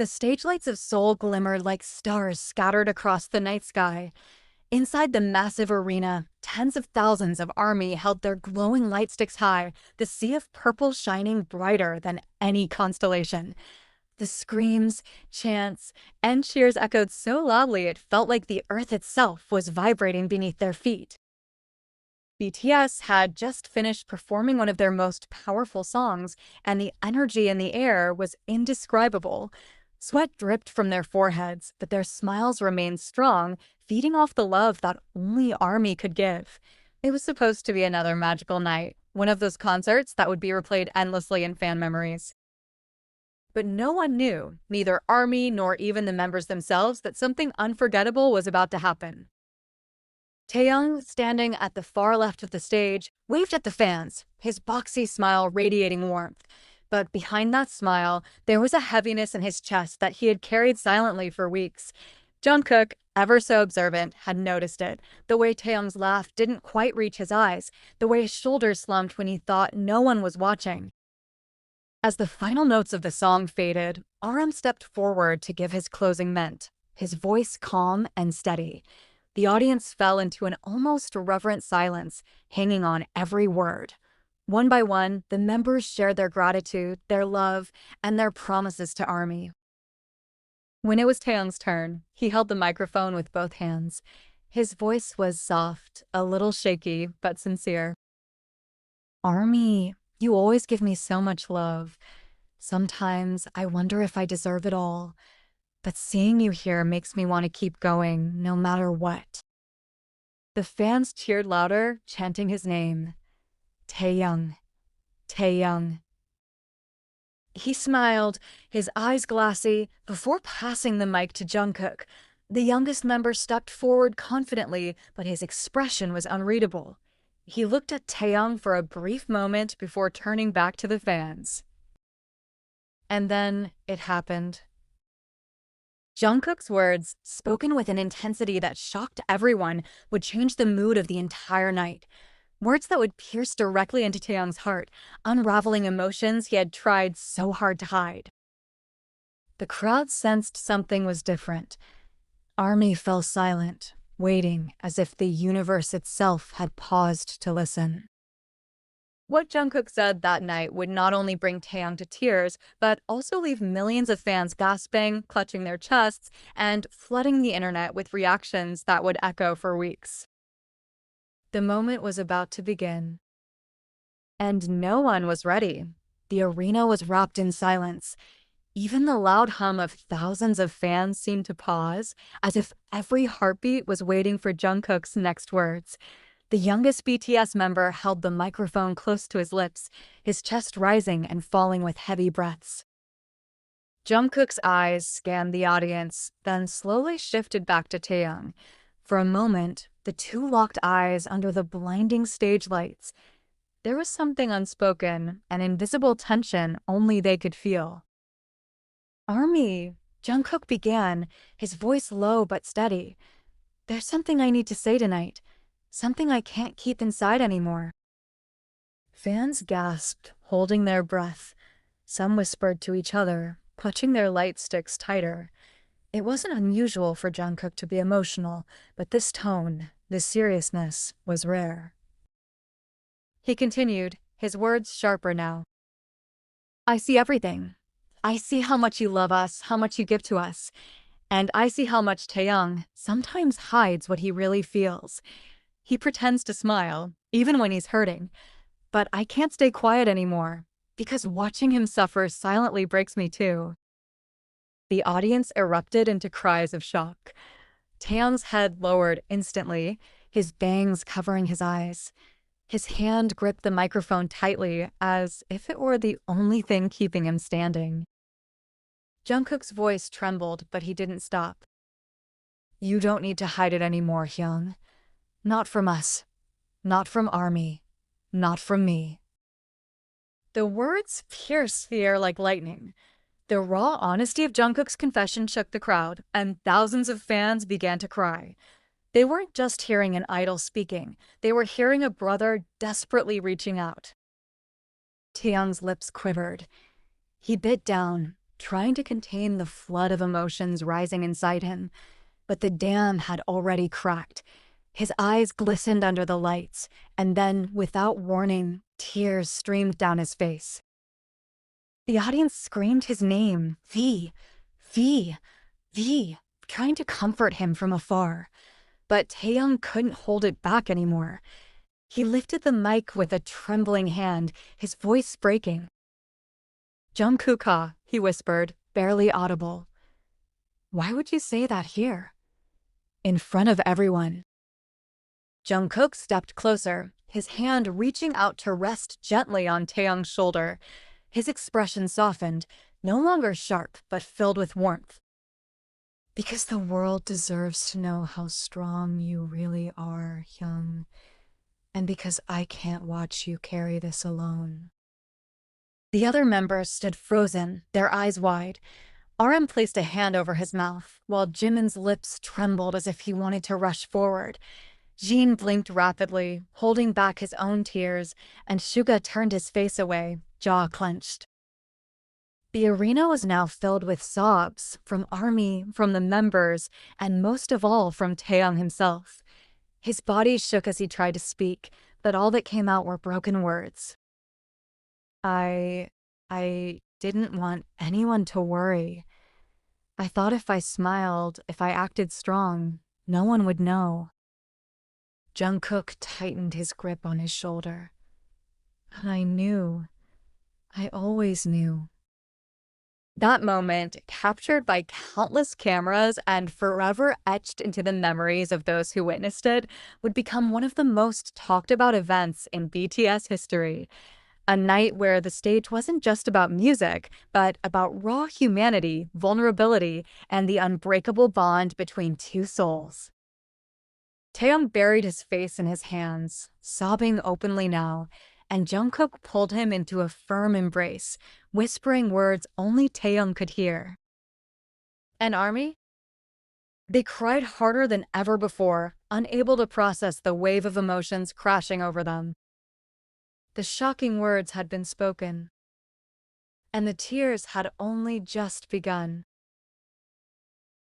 The stage lights of Seoul glimmered like stars scattered across the night sky. Inside the massive arena, tens of thousands of ARMY held their glowing light sticks high, the sea of purple shining brighter than any constellation. The screams, chants, and cheers echoed so loudly it felt like the earth itself was vibrating beneath their feet. BTS had just finished performing one of their most powerful songs, and the energy in the air was indescribable. Sweat dripped from their foreheads, but their smiles remained strong, feeding off the love that only ARMY could give. It was supposed to be another magical night, one of those concerts that would be replayed endlessly in fan memories. But no one knew, neither ARMY nor even the members themselves, that something unforgettable was about to happen. Taehyung, standing at the far left of the stage, waved at the fans, his boxy smile radiating warmth. But behind that smile, there was a heaviness in his chest that he had carried silently for weeks. Jungkook, ever so observant, had noticed it. The way Taehyung's laugh didn't quite reach his eyes, the way his shoulders slumped when he thought no one was watching. As the final notes of the song faded, RM stepped forward to give his closing ment, his voice calm and steady. The audience fell into an almost reverent silence, hanging on every word. One by one, the members shared their gratitude, their love, and their promises to ARMY. When it was Taehyung's turn, he held the microphone with both hands. His voice was soft, a little shaky, but sincere. ARMY, you always give me so much love. Sometimes I wonder if I deserve it all. But seeing you here makes me want to keep going, no matter what. The fans cheered louder, chanting his name. Taehyung, Taehyung. He smiled, his eyes glassy, before passing the mic to Jungkook. The youngest member stepped forward confidently, but his expression was unreadable. He looked at Taehyung for a brief moment before turning back to the fans. And then it happened. Jungkook's words, spoken with an intensity that shocked everyone, would change the mood of the entire night. Words that would pierce directly into Taehyung's heart, unraveling emotions he had tried so hard to hide. The crowd sensed something was different. ARMY fell silent, waiting as if the universe itself had paused to listen. What Jungkook said that night would not only bring Taehyung to tears, but also leave millions of fans gasping, clutching their chests, and flooding the internet with reactions that would echo for weeks. The moment was about to begin. And no one was ready. The arena was wrapped in silence. Even the loud hum of thousands of fans seemed to pause, as if every heartbeat was waiting for Jungkook's next words. The youngest BTS member held the microphone close to his lips, his chest rising and falling with heavy breaths. Jungkook's eyes scanned the audience, then slowly shifted back to Taehyung. For a moment, the two locked eyes under the blinding stage lights. There was something unspoken, an invisible tension only they could feel. ARMY, Jungkook began, his voice low but steady. There's something I need to say tonight. Something I can't keep inside anymore. Fans gasped, holding their breath. Some whispered to each other, clutching their light sticks tighter. It wasn't unusual for Jungkook to be emotional, but this tone, this seriousness, was rare. He continued, his words sharper now. I see everything. I see how much you love us, how much you give to us. And I see how much Taehyung sometimes hides what he really feels. He pretends to smile, even when he's hurting. But I can't stay quiet anymore, because watching him suffer silently breaks me too. The audience erupted into cries of shock. Taehyung's head lowered instantly, his bangs covering his eyes. His hand gripped the microphone tightly, as if it were the only thing keeping him standing. Jungkook's voice trembled, but he didn't stop. You don't need to hide it anymore, Hyung. Not from us. Not from ARMY. Not from me. The words pierced the air like lightning. The raw honesty of Jungkook's confession shook the crowd, and thousands of fans began to cry. They weren't just hearing an idol speaking, they were hearing a brother desperately reaching out. Taehyung's lips quivered. He bit down, trying to contain the flood of emotions rising inside him. But the dam had already cracked. His eyes glistened under the lights, and then, without warning, tears streamed down his face. The audience screamed his name, V, V, V, trying to comfort him from afar. But Taehyung couldn't hold it back anymore. He lifted the mic with a trembling hand, his voice breaking. "Jungkook," he whispered, barely audible. "Why would you say that here? In front of everyone." Jungkook stepped closer, his hand reaching out to rest gently on Taehyung's shoulder. His expression softened, no longer sharp, but filled with warmth. "Because the world deserves to know how strong you really are, Hyung. And because I can't watch you carry this alone." The other members stood frozen, their eyes wide. RM placed a hand over his mouth, while Jimin's lips trembled as if he wanted to rush forward. Jin blinked rapidly, holding back his own tears, and Suga turned his face away, jaw clenched. The arena was now filled with sobs, from ARMY, from the members, and most of all from Taehyung himself. His body shook as he tried to speak, but all that came out were broken words. I didn't want anyone to worry. I thought if I smiled, if I acted strong, no one would know." Jungkook tightened his grip on his shoulder. "And I knew. I always knew." That moment, captured by countless cameras and forever etched into the memories of those who witnessed it, would become one of the most talked about events in BTS history. A night where the stage wasn't just about music, but about raw humanity, vulnerability, and the unbreakable bond between two souls. Taehyung buried his face in his hands, sobbing openly now, and Jungkook pulled him into a firm embrace, whispering words only Taehyung could hear. "And ARMY?" They cried harder than ever before, unable to process the wave of emotions crashing over them. The shocking words had been spoken, and the tears had only just begun.